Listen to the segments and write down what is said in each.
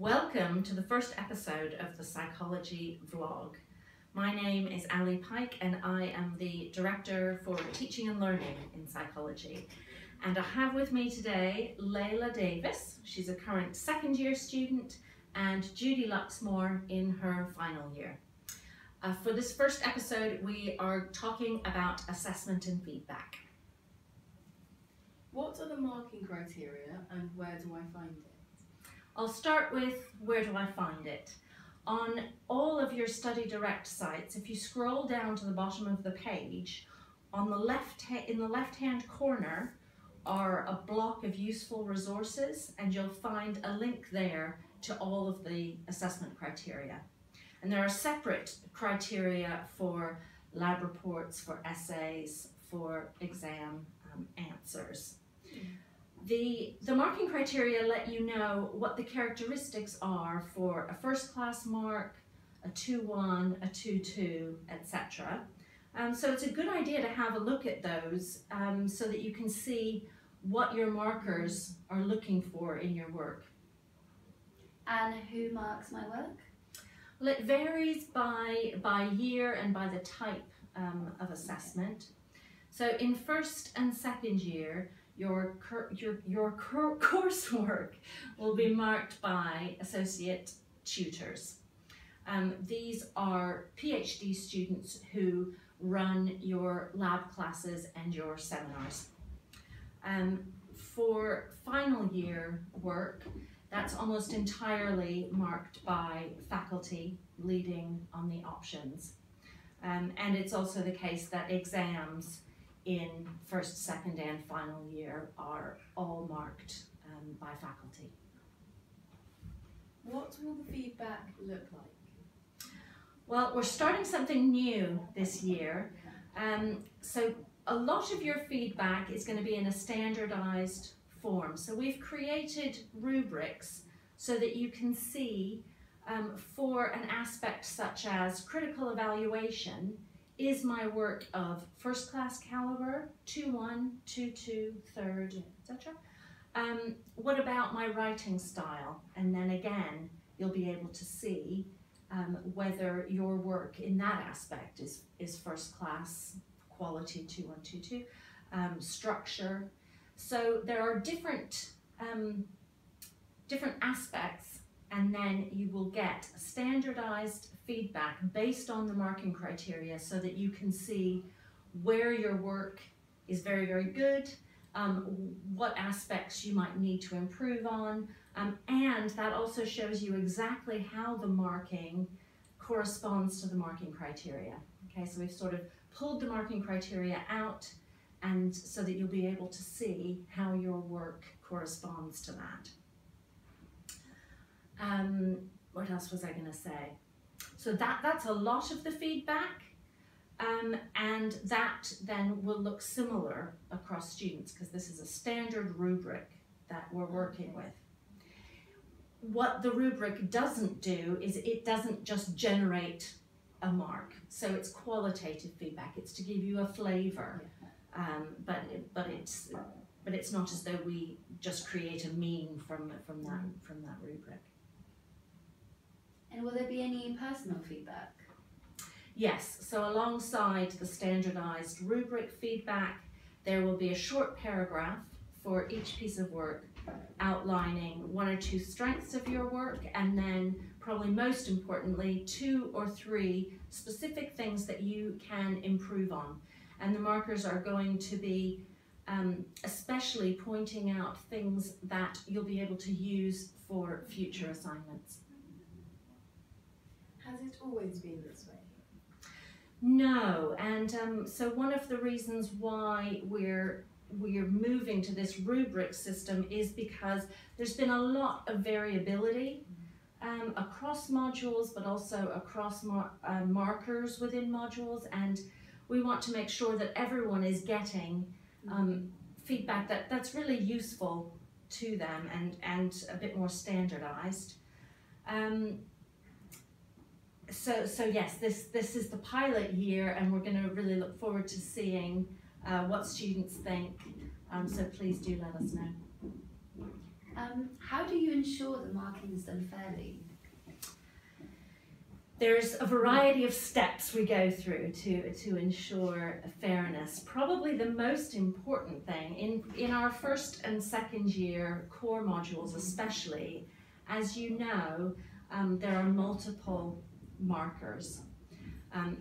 Welcome to the first episode of the Psychology Vlog. My name is Ali Pike and I am the Director for Teaching and Learning in Psychology. And I have with me today Layla Davis. She's a current second year student, and Judy Luxmore in her final year. For this first episode, we are talking about assessment and feedback. What are the marking criteria and where do I find it? I'll start with where do I find it. On all of your Study Direct sites, if you scroll down to the bottom of the page, on the in the left-hand corner are a block of useful resources, and you'll find a link there to all of the assessment criteria. And there are separate criteria for lab reports, for essays, for exam answers. The marking criteria let you know what the characteristics are for a first class mark, a 2-1, a 2-2, etc. So it's a good idea to have a look at those so that you can see what your markers are looking for in your work. And who marks my work? Well, it varies by year and by the type of assessment. So in first and second year, your coursework will be marked by associate tutors. These are PhD students who run your lab classes and your seminars. For final year work, that's almost entirely marked by faculty leading on the options. And it's also the case that exams in first, second and final year are all marked by faculty. What will the feedback look like? Well, we're starting something new this year. So a lot of your feedback is going to be in a standardized form. So we've created rubrics so that you can see for an aspect such as critical evaluation, is my work of first class caliber, 2-1, 2-2, third, etc. What about my writing style? And then again, you'll be able to see whether your work in that aspect is first class quality, 2-1, 2-2, structure. So there are different aspects, and then you will get standardized feedback based on the marking criteria so that you can see where your work is very, very good, what aspects you might need to improve on, and that also shows you exactly how the marking corresponds to the marking criteria. Okay, so we've sort of pulled the marking criteria out, and so that you'll be able to see how your work corresponds to that. What else was I going to say? So that's a lot of the feedback, and that then will look similar across students because this is a standard rubric that we're working with. What the rubric doesn't do is it doesn't just generate a mark. So it's qualitative feedback. It's to give you a flavor, but it's not as though we just create a mean from that rubric. And will there be any personal feedback? Yes, so alongside the standardized rubric feedback, there will be a short paragraph for each piece of work outlining 1 or 2 strengths of your work, and then probably most importantly 2 or 3 specific things that you can improve on. And the markers are going to be especially pointing out things that you'll be able to use for future assignments. Has it always been this way? No, and so one of the reasons why we're moving to this rubric system is because there's been a lot of variability across modules, but also across markers within modules, and we want to make sure that everyone is getting feedback that's really useful to them and a bit more standardized. So yes, this is the pilot year, and we're going to really look forward to seeing what students think. So please do let us know. How do you ensure that marking is done fairly? There's a variety of steps we go through to ensure fairness. Probably the most important thing in our first and second year core modules especially, as you know, there are multiple markers.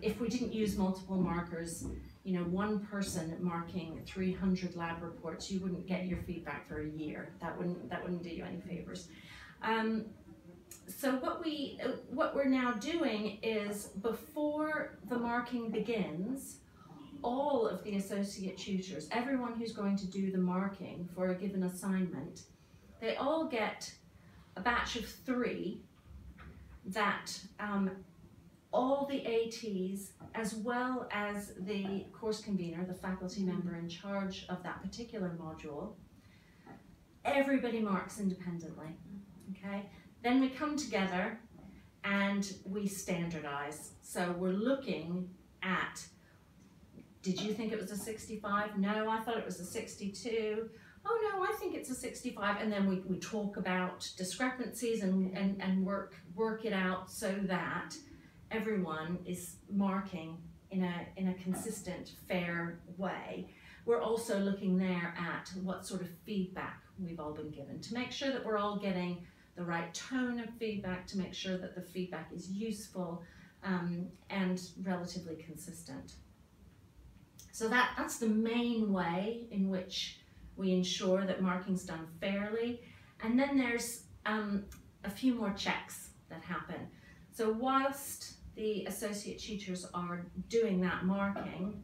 If we didn't use multiple markers, you know, one person marking 300 lab reports, you wouldn't get your feedback for a year. That wouldn't do you any favors. So what we're now doing is, before the marking begins, all of the associate tutors, everyone who's going to do the marking for a given assignment, they all get a batch of 3 that all the ATs, as well as the course convener, the faculty member in charge of that particular module, everybody marks independently, okay? Then we come together and we standardize. So we're looking at, did you think it was a 65? No, I thought it was a 62. Oh no, I think it's a 65. And then we talk about discrepancies and work it out so that everyone is marking in a consistent, fair way. We're also looking there at what sort of feedback we've all been given to make sure that we're all getting the right tone of feedback, to make sure that the feedback is useful and relatively consistent. So that's the main way in which we ensure that marking's done fairly. And then there's a few more checks that happen. So whilst the associate tutors are doing that marking,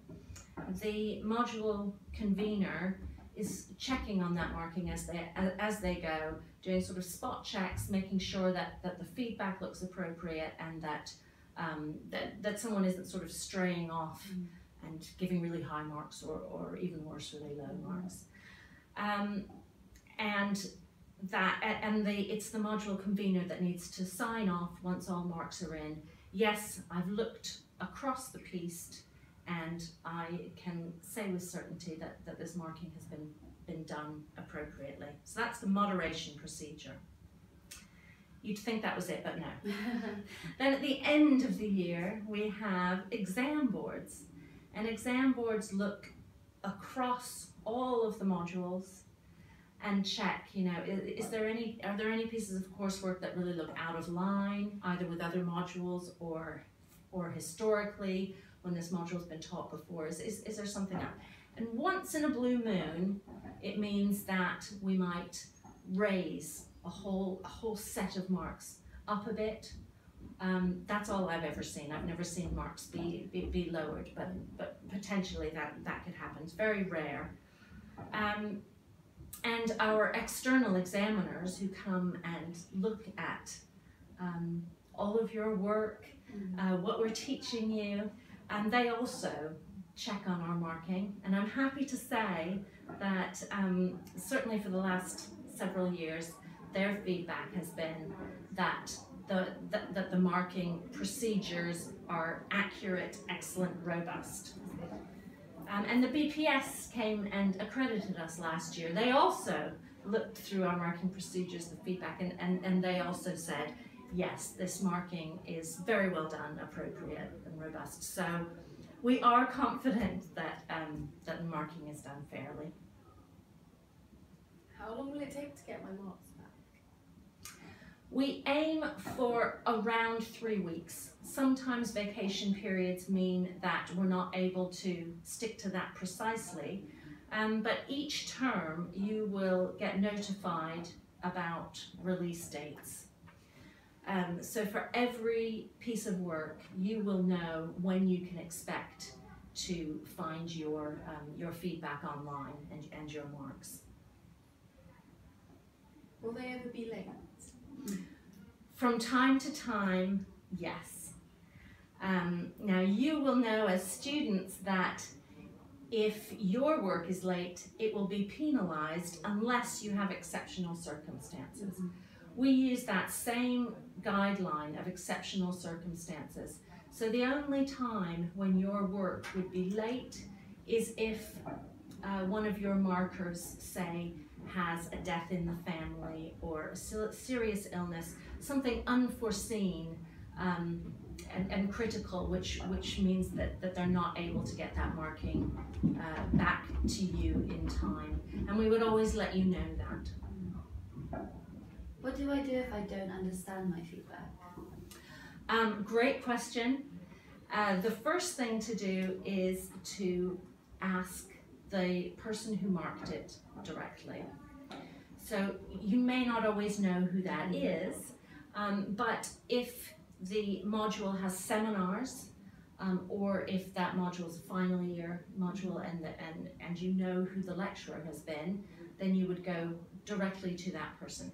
the module convener is checking on that marking as they go, doing sort of spot checks, making sure that the feedback looks appropriate and that that someone isn't sort of straying off and giving really high marks or even worse, really low marks. It's the module convener that needs to sign off once all marks are in. Yes, I've looked across the piece and I can say with certainty that this marking has been done appropriately. So that's the moderation procedure. You'd think that was it, but no. Then at the end of the year, we have exam boards. And exam boards look across all of the modules and check, you know, are there any pieces of coursework that really look out of line, either with other modules or historically, when this module's been taught before, is there something up? And once in a blue moon, it means that we might raise a whole set of marks up a bit. That's all I've ever seen. I've never seen marks be lowered, but potentially that could happen. It's very rare. And our external examiners who come and look at all of your work, what we're teaching you, and they also check on our marking. And I'm happy to say that certainly for the last several years, their feedback has been that the marking procedures are accurate, excellent, robust. And the BPS came and accredited us last year. They also looked through our marking procedures, the feedback, and they also said, yes, this marking is very well done, appropriate and robust. So we are confident that that marking is done fairly. How long will it take to get my marks back? We aim for around 3 weeks. Sometimes vacation periods mean that we're not able to stick to that precisely, but each term you will get notified about release dates. So for every piece of work, you will know when you can expect to find your feedback online and your marks. Will they ever be late? From time to time, yes. Now you will know as students that if your work is late, it will be penalized unless you have exceptional circumstances. We use that same guideline of exceptional circumstances. So the only time when your work would be late is if one of your markers, say, has a death in the family or a serious illness, something unforeseen and critical, which means that they're not able to get that marking back to you in time. And we would always let you know that. What do I do if I don't understand my feedback? Great question. The first thing to do is to ask the person who marked it directly. So you may not always know who that is, but if the module has seminars, or if that module is a final year module and you know who the lecturer has been, then you would go directly to that person.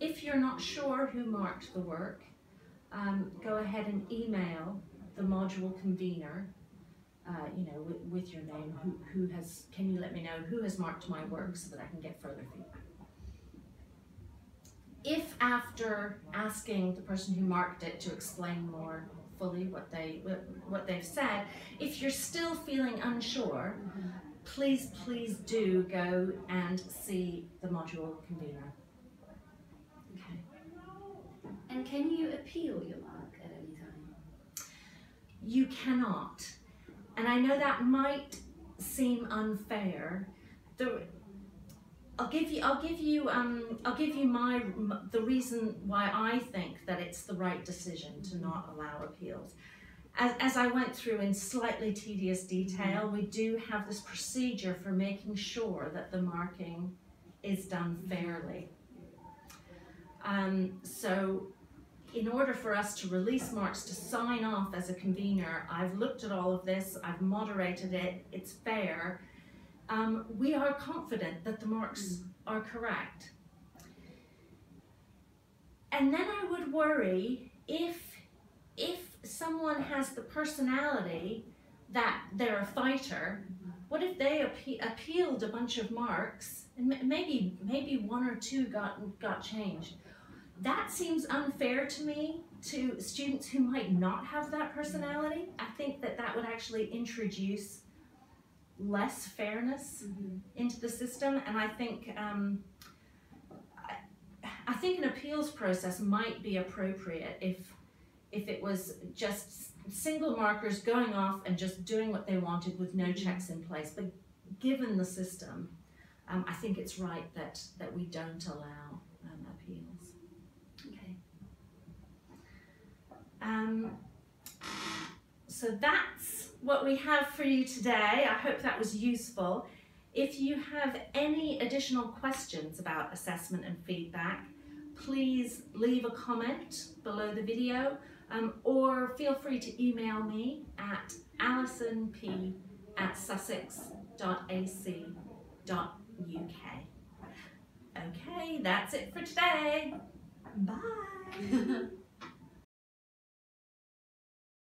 If you're not sure who marked the work, go ahead and email the module convener, with your name, can you let me know who has marked my work so that I can get further feedback. If after asking the person who marked it to explain more fully what they've said, if you're still feeling unsure, please do go and see the module convener. Okay. And can you appeal your mark at any time? You cannot. And I know that might seem unfair. I'll give you the reason why I think that it's the right decision to not allow appeals. As I went through in slightly tedious detail, we do have this procedure for making sure that the marking is done fairly. So in order for us to release marks to sign off as a convener, I've looked at all of this, I've moderated it, it's fair. We are confident that the marks are correct. And then I would worry if someone has the personality that they're a fighter, what if they appealed a bunch of marks and maybe one or two got changed? That seems unfair to me, to students who might not have that personality. I think that would actually introduce less fairness into the system, and I think an appeals process might be appropriate if it was just single markers going off and just doing what they wanted with no checks in place. But given the system, I think it's right that we don't allow appeals. Okay. So that's what we have for you today. I hope that was useful. If you have any additional questions about assessment and feedback, please leave a comment below the video, or feel free to email me at alisonp@sussex.ac.uk. Okay, that's it for today. Bye.